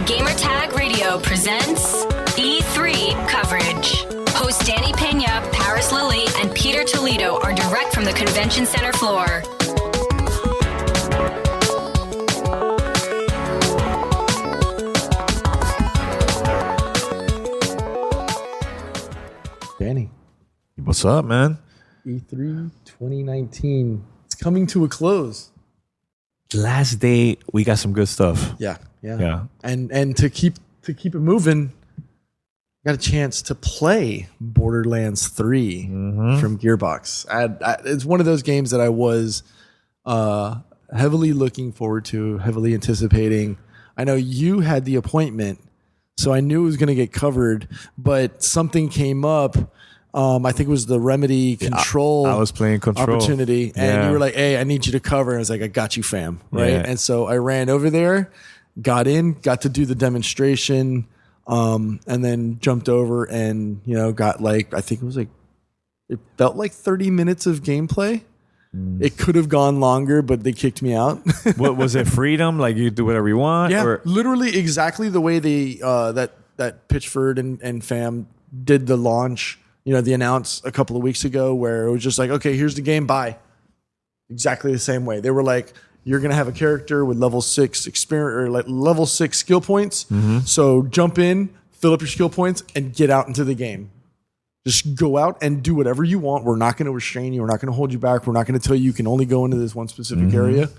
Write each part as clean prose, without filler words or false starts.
Gamertag Radio presents E3 coverage. Hosts Danny Pena, Paris Lilly, and Peter Toledo are direct from the convention center floor. Danny, What's up, man? E3 2019. It's coming to a close. Last day, we got some good stuff. Yeah. Yeah. And to keep it moving, got a chance to play Borderlands 3 from Gearbox. It's one of those games that I was heavily looking forward to, heavily anticipating. I know you had the appointment, so I knew it was going to get covered, but something came up. I think it was the Remedy Control. I was playing Control opportunity, and you were like, "Hey, I need you to cover." And I was like, "I got you, fam." Right, and so I ran over there, got to do the demonstration, and then jumped over and got I think it felt like 30 minutes of gameplay. It could have gone longer, but they kicked me out. What was it? Freedom? Like you do whatever you want? Yeah, or? literally exactly the way they that Pitchford and fam did the launch. The announce a couple of weeks ago where it was just like, okay, here's the game, bye. Exactly the same way. They were like, you're going to have a character with level 6 experience or like level 6 skill points. So jump in, fill up your skill points, and get out into the game. Just go out and do whatever you want. We're not going to restrain you. We're not going to hold you back. We're not going to tell you can only go into this one specific area.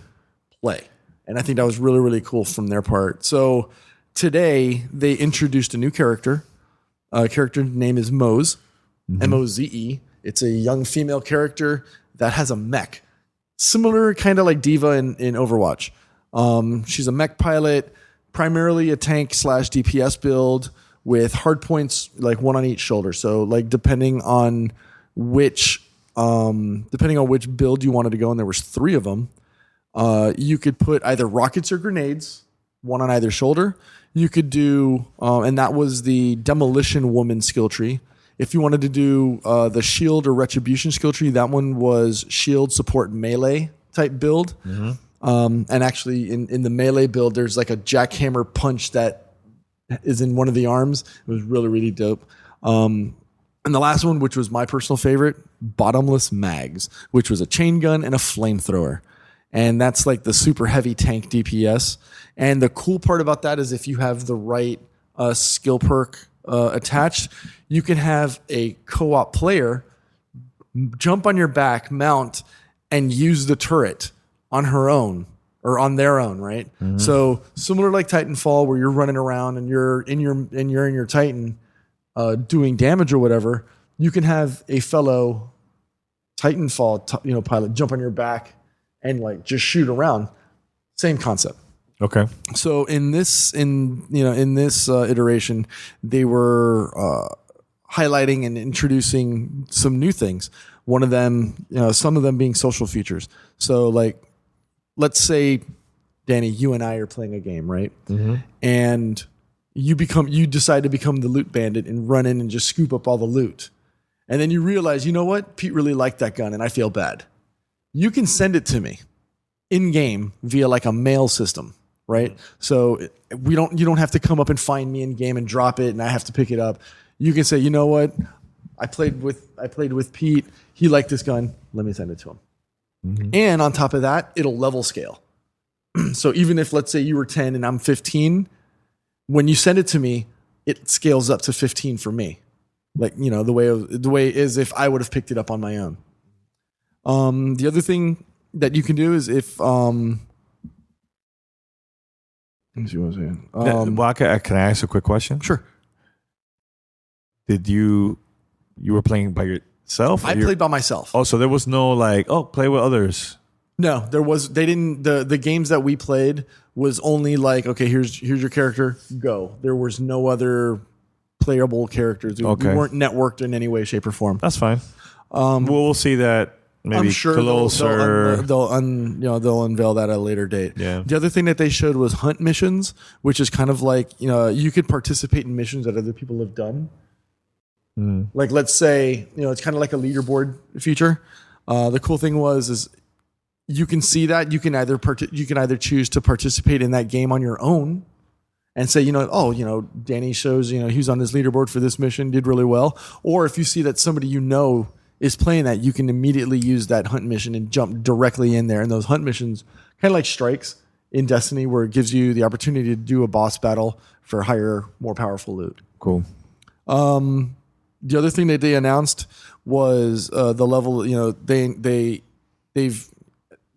Play. And I think that was really, really cool from their part. So today they introduced a new character. Character name is Moze. Moze. It's a young female character that has a mech. Similar kind of like Diva in Overwatch. She's a mech pilot, primarily a tank / DPS build with hard points like one on each shoulder. So like depending on which build you wanted to go, and there was 3 of them, you could put either rockets or grenades, one on either shoulder. You could do, and that was the Demolition Woman skill tree. If you wanted to do the shield or retribution skill tree, that one was shield support melee type build. And actually in the melee build, there's like a jackhammer punch that is in one of the arms. It was really, really dope. And the last one, which was my personal favorite, Bottomless Mags, which was a chain gun and a flamethrower. And that's like the super heavy tank DPS. And the cool part about that is if you have the right skill perk attached, you can have a co-op player jump on your back, mount, and use the turret on her own or on their own, right? So similar like Titanfall, where you're running around and you're in your Titan doing damage or whatever. You can have a fellow Titanfall pilot jump on your back and like just shoot around. Same concept. Okay. So in this iteration, they were highlighting and introducing some new things. One of them, some of them being social features. So like, let's say, Danny, you and I are playing a game, right? And you decide to become the loot bandit and run in and just scoop up all the loot. And then you realize, you know what? Pete really liked that gun and I feel bad. You can send it to me in game via like a mail system. Right. So you don't have to come up and find me in game and drop it and I have to pick it up. You can say, you know what? I played with Pete. He liked this gun. Let me send it to him. And on top of that, it'll level scale. So even if let's say you were 10 and I'm 15, when you send it to me, it scales up to 15 for me. Like, the way is if I would have picked it up on my own. The other thing that you can do is if let me see what I'm saying. Can I ask a quick question? Sure. Did you were playing by yourself? I played by myself. Oh, so there was no like, play with others. No, there was. They didn't. The games that we played was only like, okay, here's your character, go. There was no other playable characters. We weren't networked in any way, shape, or form. That's fine. We'll see that. Maybe I'm sure closer. they'll unveil that at a later date. Yeah. The other thing that they showed was hunt missions, which is kind of like, you could participate in missions that other people have done. Like, let's say, it's kind of like a leaderboard feature. The cool thing is you can see that you can either choose to participate in that game on your own and say, Danny shows, he was on this leaderboard for this mission, did really well. Or if you see that somebody is playing that, you can immediately use that hunt mission and jump directly in there. And those hunt missions, kind of like strikes in Destiny, where it gives you the opportunity to do a boss battle for higher, more powerful loot. Cool. The other thing that they announced was the level.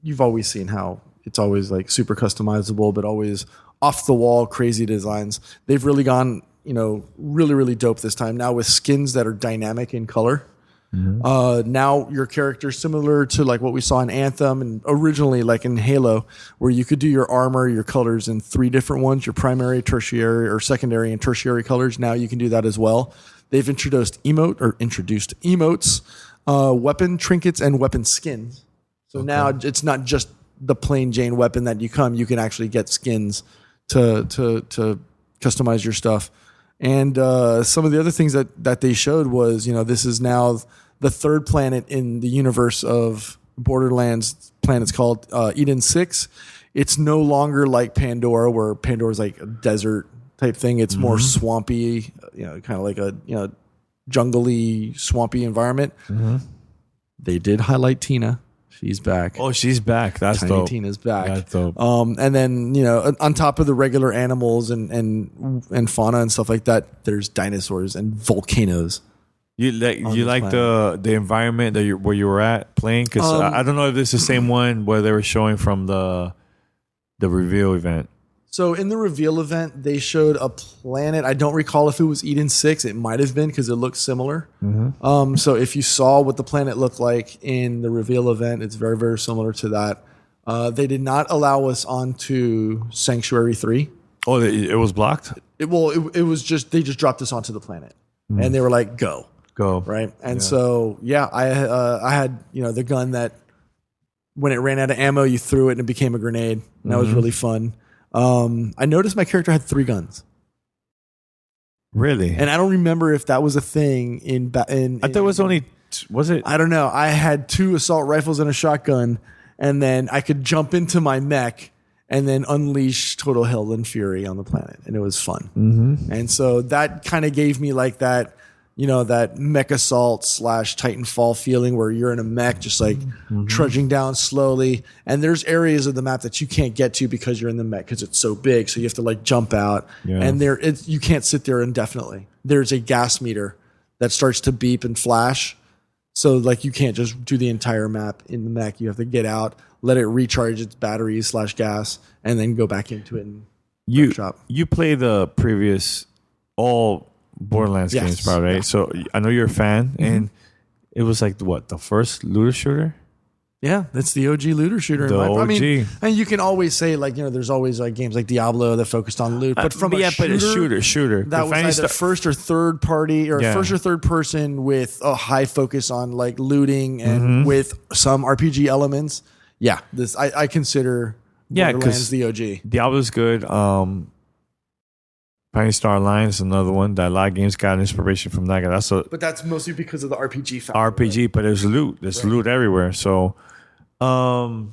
You've always seen how it's always like super customizable, but always off the wall, crazy designs. They've really gone, really, really dope this time. Now with skins that are dynamic in color. Mm-hmm. Now your character, similar to like what we saw in Anthem and originally like in Halo, where you could do your armor, your colors in 3 different ones, your primary, tertiary, or secondary and tertiary colors. Now you can do that as well. They've introduced emotes, weapon trinkets, and weapon skins. So now it's not just the plain Jane weapon that you can actually get skins to customize your stuff. And some of the other things that they showed was, this is now the 3rd planet in the universe of Borderlands. Planet's called Eden 6. It's no longer like Pandora, where Pandora's like a desert type thing. It's more swampy, kind of like a jungly, swampy environment. Mm-hmm. They did highlight Tina. She's back. Oh, she's back. That's Tiny dope. Tina's back. That's dope. And then, on top of the regular animals fauna and stuff like that, there's dinosaurs and volcanoes. You like the environment where you were at playing? Because I don't know if this is the same one where they were showing from the reveal event. So in the reveal event, they showed a planet. I don't recall if it was Eden 6. It might have been because it looked similar. Mm-hmm. So if you saw what the planet looked like in the reveal event, it's very, very similar to that. They did not allow us onto Sanctuary 3. Oh, it was blocked? It was just, they just dropped us onto the planet. Mm-hmm. And they were like, go. Right? And so, I had, the gun that when it ran out of ammo, you threw it and it became a grenade. And that was really fun. I noticed my character had 3 guns. Really? And I don't remember if that was a thing in I thought it was only... Was it? I don't know. I had 2 assault rifles and a shotgun, and then I could jump into my mech and then unleash total hell and fury on the planet, and it was fun. Mm-hmm. And so that kind of gave me like that, that mech assault / Titanfall feeling where you're in a mech just like trudging down slowly. And there's areas of the map that you can't get to because you're in the mech because it's so big. So you have to like jump out. Yeah. And you can't sit there indefinitely. There's a gas meter that starts to beep and flash. So like you can't just do the entire map in the mech. You have to get out, let it recharge its batteries / gas, and then go back into it and workshop. You play the previous all Borderlands games, probably, right? Yeah. So I know you're a fan, and it was like the first looter shooter? Yeah, that's the OG looter shooter. OG. I mean, and you can always say like, there's always like games like Diablo that focused on loot, but from a shooter, that was either first or third party or first or third person with a high focus on like looting and with some RPG elements. Yeah, this I consider Borderlands the OG. Diablo's good. Pioneer Star Alliance is another one that a lot of games got inspiration from that. But that's mostly because of the RPG factor. RPG, right? But there's loot. There's loot everywhere. So, overall,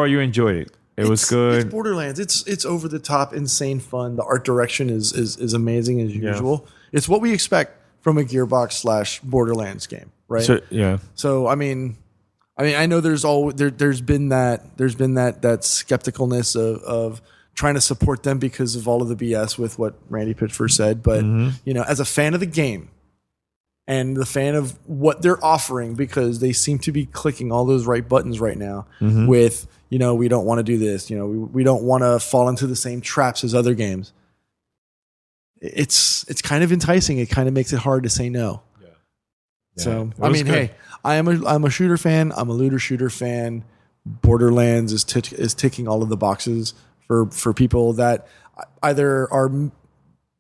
you enjoyed it. It was good. It's Borderlands. It's over the top, insane fun. The art direction is amazing as usual. It's what we expect from a Gearbox / Borderlands game, right? So I mean, I know there's been that skepticalness of trying to support them because of all of the BS with what Randy Pitchford said. But, as a fan of the game and the fan of what they're offering, because they seem to be clicking all those right buttons right now with, we don't want to do this. We don't want to fall into the same traps as other games. It's kind of enticing. It kind of makes it hard to say no. Yeah. So, I mean, hey, I'm a shooter fan. I'm a looter shooter fan. Borderlands is ticking all of the boxes for people that either are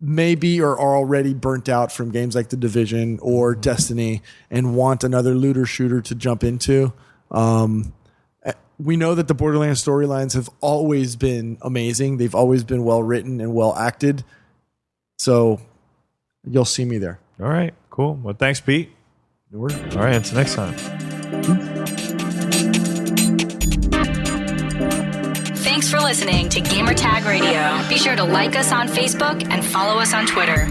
maybe or are already burnt out from games like The Division or Destiny and want another looter shooter to jump into. We know that the Borderlands storylines have always been amazing. They've always been well written and well acted. So you'll see me there. All right, cool. Well, thanks, Pete. No worries. All right, until next time. Thanks for listening to Gamertag Radio. Be sure to like us on Facebook and follow us on Twitter.